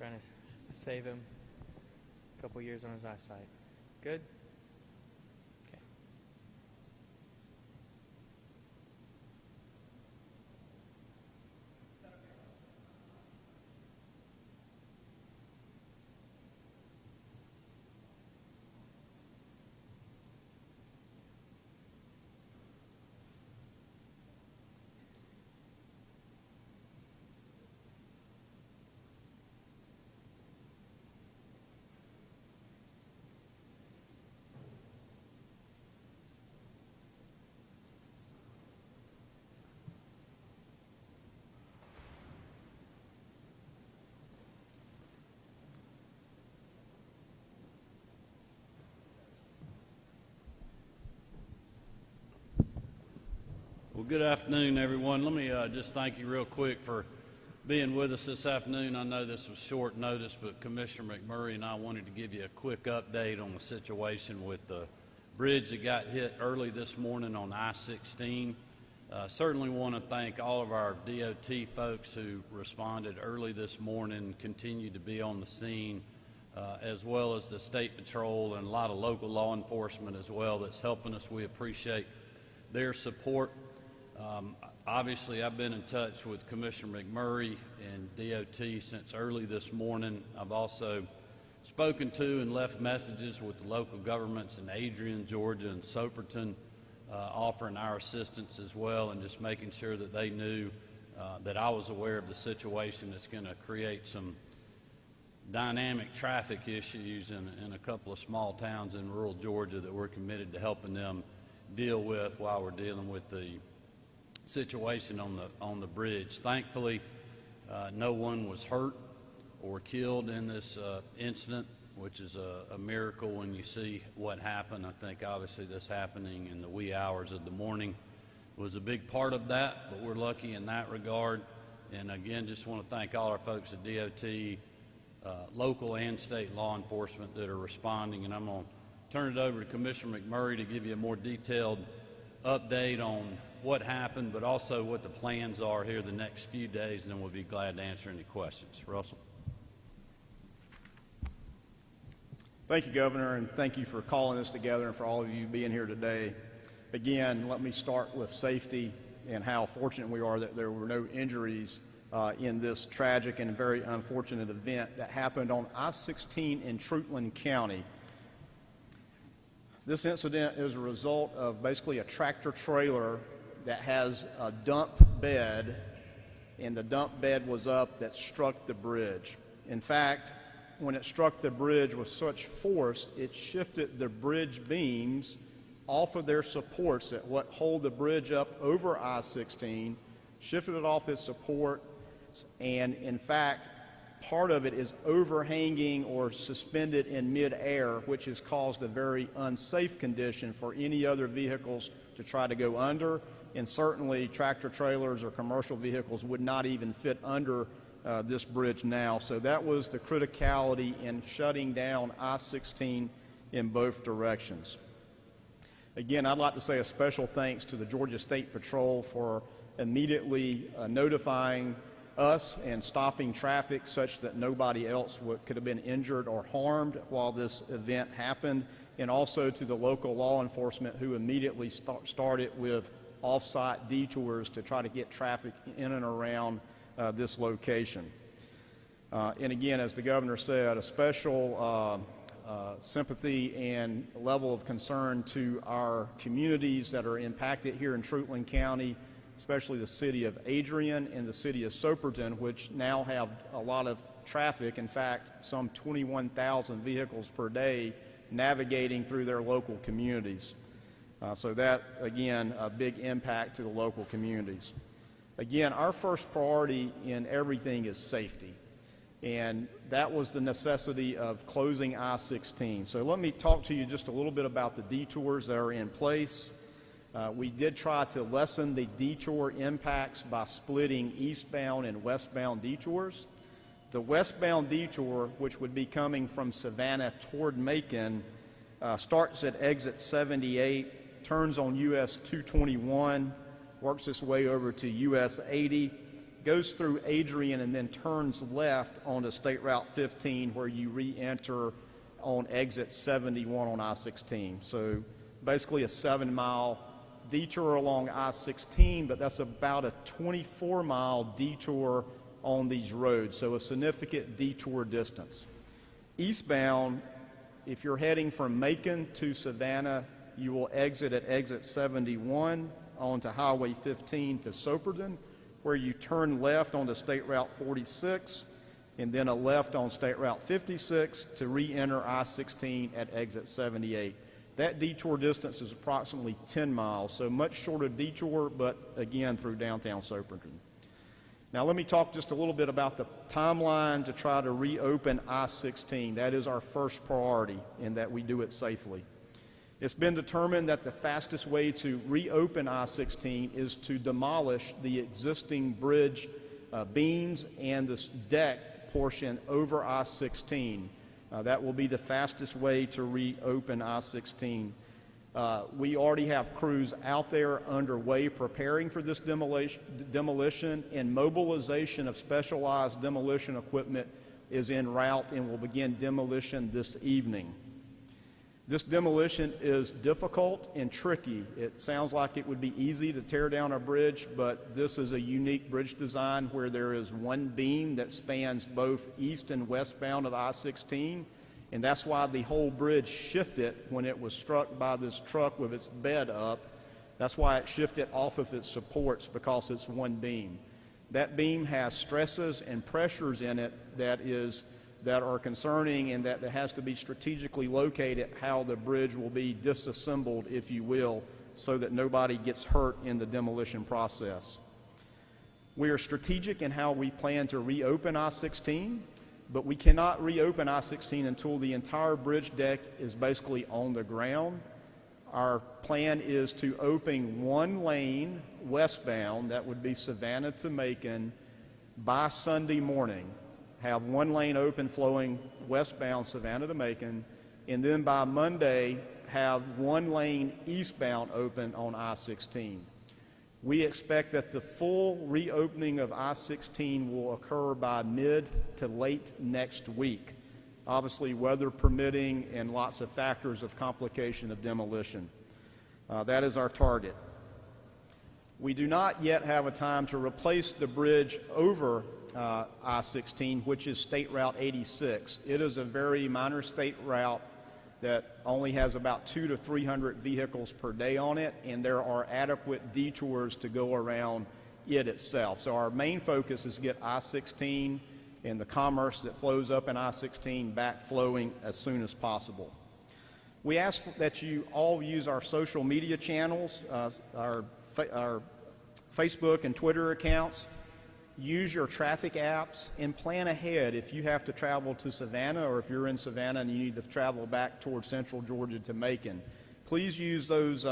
trying to save him a couple years on his eyesight. Good? Okay. Well, good afternoon, everyone. Let me just thank you real quick for being with us this afternoon. I know this was short notice, but Commissioner McMurray and I wanted to give you a quick update on the situation with the bridge that got hit early this morning on I-16. Certainly want to thank all of our DOT folks who responded early this morning, continue to be on the scene, as well as the State Patrol and a lot of local law enforcement as well that's helping us. We appreciate their support. Obviously, I've been in touch with Commissioner McMurray and DOT since early this morning. I've also spoken to and left messages with the local governments in Adrian, Georgia, and Soperton, offering our assistance as well and just making sure that they knew that I was aware of the situation that's going to create some dynamic traffic issues in a couple of small towns in rural Georgia that we're committed to helping them deal with while we're dealing with the situation on the bridge. Thankfully, no one was hurt or killed in this incident, which is a miracle when you see what happened. I think obviously this happening in the wee hours of the morning was a big part of that, but we're lucky in that regard. And again, just want to thank all our folks at DOT, local and state law enforcement that are responding. And I'm going to turn it over to Commissioner McMurray to give you a more detailed update on what happened, but also what the plans are here the next few days, and then we'll be glad to answer any questions. Russell. Thank you, Governor, and thank you for calling this together and for all of you being here today. Again, let me start with safety and how fortunate we are that there were no injuries in this tragic and very unfortunate event that happened on I-16 in Truitland County. This incident is a result of basically a tractor trailer that has a dump bed, and the dump bed was up that struck the bridge. In fact, when it struck the bridge with such force, it shifted the bridge beams off of their supports that what hold the bridge up over I-16, shifted it off its support, and in fact, part of it is overhanging or suspended in midair, which has caused a very unsafe condition for any other vehicles to try to go under, and certainly tractor trailers or commercial vehicles would not even fit under this bridge now. So that was the criticality in shutting down I-16 in both directions. Again, I'd like to say a special thanks to the Georgia State Patrol for immediately notifying us and stopping traffic such that nobody else could have been injured or harmed while this event happened, and also to the local law enforcement who immediately started with off-site detours to try to get traffic in and around this location. And again, as the governor said, a special sympathy and level of concern to our communities that are impacted here in Truitland County, especially the city of Adrian and the city of Soperton, which now have a lot of traffic. In fact, some 21,000 vehicles per day navigating through their local communities. So that, again, a big impact to the local communities. Again, our first priority in everything is safety, and that was the necessity of closing I-16. So let me talk to you just a little bit about the detours that are in place. We did try to lessen the detour impacts by splitting eastbound and westbound detours. The westbound detour, which would be coming from Savannah toward Macon, starts at exit 78, turns on US 221, works its way over to US 80, goes through Adrian and then turns left onto State Route 15 where you re-enter on exit 71 on I-16. So basically a 7-mile detour along I-16, but that's about a 24-mile detour on these roads, so a significant detour distance. Eastbound, if you're heading from Macon to Savannah, you will exit at exit 71 onto Highway 15 to Soperton, where you turn left onto State Route 46 and then a left on State Route 56 to re-enter I-16 at exit 78. That detour distance is approximately 10 miles, so much shorter detour, but again through downtown Soperton. Now let me talk just a little bit about the timeline to try to reopen I-16. That is our first priority in that we do it safely. It's been determined that the fastest way to reopen I-16 is to demolish the existing bridge beams and this deck portion over I-16. That will be the fastest way to reopen I-16. We already have crews out there underway preparing for this demolition, and mobilization of specialized demolition equipment is en route and will begin demolition this evening. This demolition is difficult and tricky. It sounds like it would be easy to tear down a bridge, but this is a unique bridge design where there is one beam that spans both east and westbound of I-16, and that's why the whole bridge shifted when it was struck by this truck with its bed up. That's why it shifted off of its supports, because it's one beam. That beam has stresses and pressures in it that are concerning, and that has to be strategically located how the bridge will be disassembled, if you will, so that nobody gets hurt in the demolition process. We are strategic in how we plan to reopen I-16, but we cannot reopen I-16 until the entire bridge deck is basically on the ground. Our plan is to open one lane westbound, that would be Savannah to Macon, by Sunday morning. Have one lane open flowing westbound Savannah to Macon, and then by Monday have one lane eastbound open on I-16. We expect that the full reopening of I-16 will occur by mid to late next week, obviously weather permitting and lots of factors of complication of demolition. That is our target. We do not yet have a time to replace the bridge over I-16, which is State Route 86. It is a very minor state route that only has about 200 to 300 vehicles per day on it, and there are adequate detours to go around it itself. So our main focus is to get I-16 and the commerce that flows up in I-16 back flowing as soon as possible. We ask that you all use our social media channels, our Facebook and Twitter accounts. Use your traffic apps and plan ahead if you have to travel to Savannah, or if you're in Savannah and you need to travel back towards central Georgia to Macon. Please use those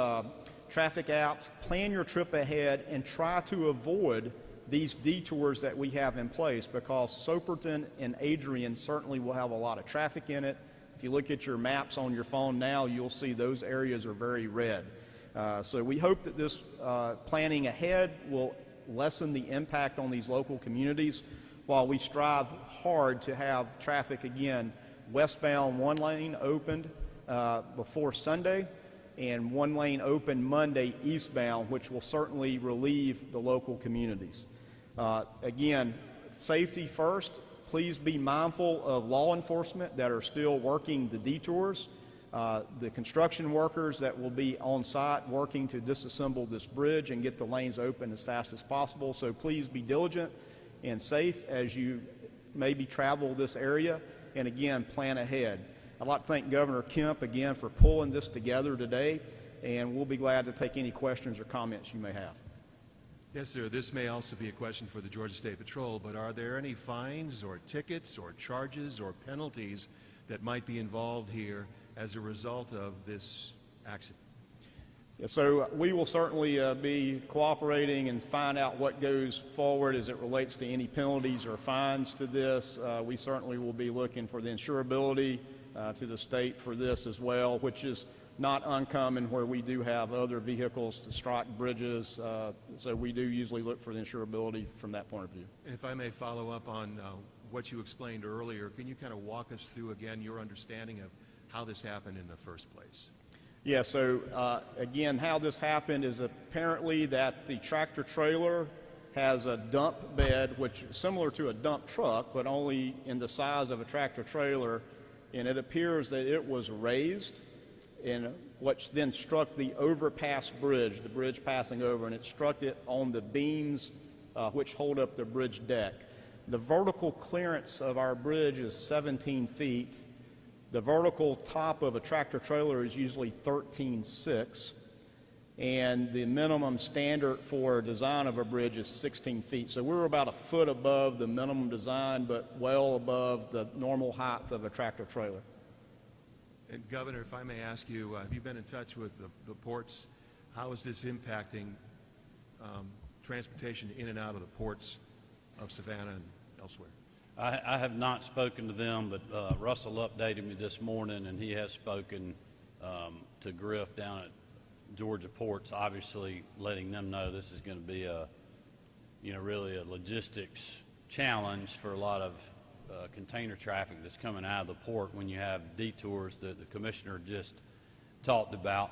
traffic apps, plan your trip ahead, and try to avoid these detours that we have in place, because Soperton and Adrian certainly will have a lot of traffic in it. If you look at your maps on your phone now, you'll see those areas are very red. So we hope that this planning ahead will lessen the impact on these local communities, while we strive hard to have traffic again westbound one lane opened before Sunday, and one lane open Monday eastbound, which will certainly relieve the local communities. Again, safety first. Please be mindful of law enforcement that are still working the detours, the construction workers that will be on site working to disassemble this bridge and get the lanes open as fast as possible. So please be diligent and safe as you maybe travel this area, and again, plan ahead. I'd like to thank Governor Kemp again for pulling this together today, and we'll be glad to take any questions or comments you may have. Yes, sir. This may also be a question for the Georgia State Patrol, but are there any fines or tickets or charges or penalties that might be involved here as a result of this accident? Yes, so we will certainly be cooperating and find out what goes forward as it relates to any penalties or fines to this. We certainly will be looking for the insurability to the state for this as well, which is not uncommon where we do have other vehicles to strike bridges, so we do usually look for the insurability from that point of view. And if I may follow up on what you explained earlier, can you kind of walk us through again your understanding of how this happened in the first place? Yeah, so again, how this happened is apparently that the tractor trailer has a dump bed, which is similar to a dump truck, but only in the size of a tractor trailer, and it appears that it was raised, and which then struck the overpass bridge, the bridge passing over, and it struck it on the beams which hold up the bridge deck. The vertical clearance of our bridge is 17 feet. The vertical top of a tractor trailer is usually 13.6, and the minimum standard for design of a bridge is 16 feet. So we're about a foot above the minimum design, but well above the normal height of a tractor trailer. And Governor, if I may ask you, have you been in touch with the ports? How is this impacting transportation in and out of the ports of Savannah and elsewhere? I have not spoken to them, but Russell updated me this morning, and he has spoken to Griff down at Georgia Ports, obviously letting them know this is going to be really a logistics challenge for a lot of container traffic that's coming out of the port when you have detours that the commissioner just talked about.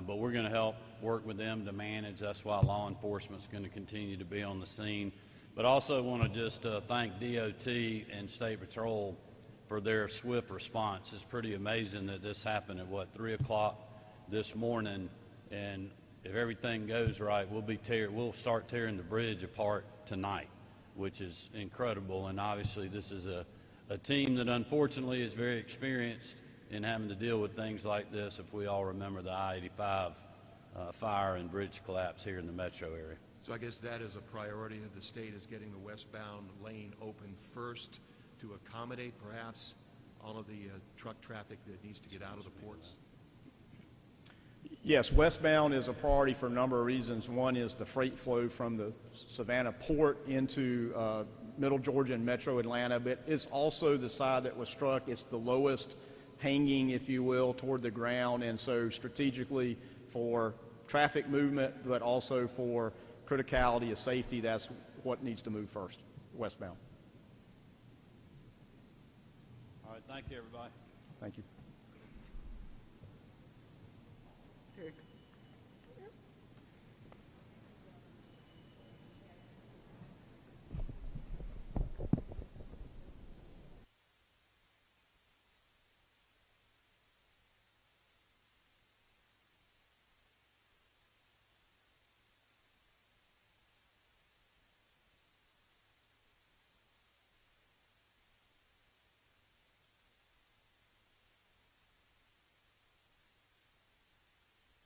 But we're going to help work with them to manage. That's why law enforcement's going to continue to be on the scene. But also want to just thank DOT and State Patrol for their swift response. It's pretty amazing that this happened at 3 o'clock this morning, and if everything goes right, we'll start tearing the bridge apart tonight, which is incredible. And obviously this is a team that unfortunately is very experienced in having to deal with things like this, if we all remember the I-85 fire and bridge collapse here in the metro area. So I guess that is a priority of the state, is getting the westbound lane open first to accommodate perhaps all of the truck traffic that needs to get out of the ports. Yes, westbound is a priority for a number of reasons. One is the freight flow from the Savannah port into Middle Georgia and Metro Atlanta, but it's also the side that was struck. It's the lowest hanging, if you will, toward the ground, and so strategically for traffic movement, but also for criticality of safety, that's what needs to move first, westbound. All right, thank you, everybody. Thank you.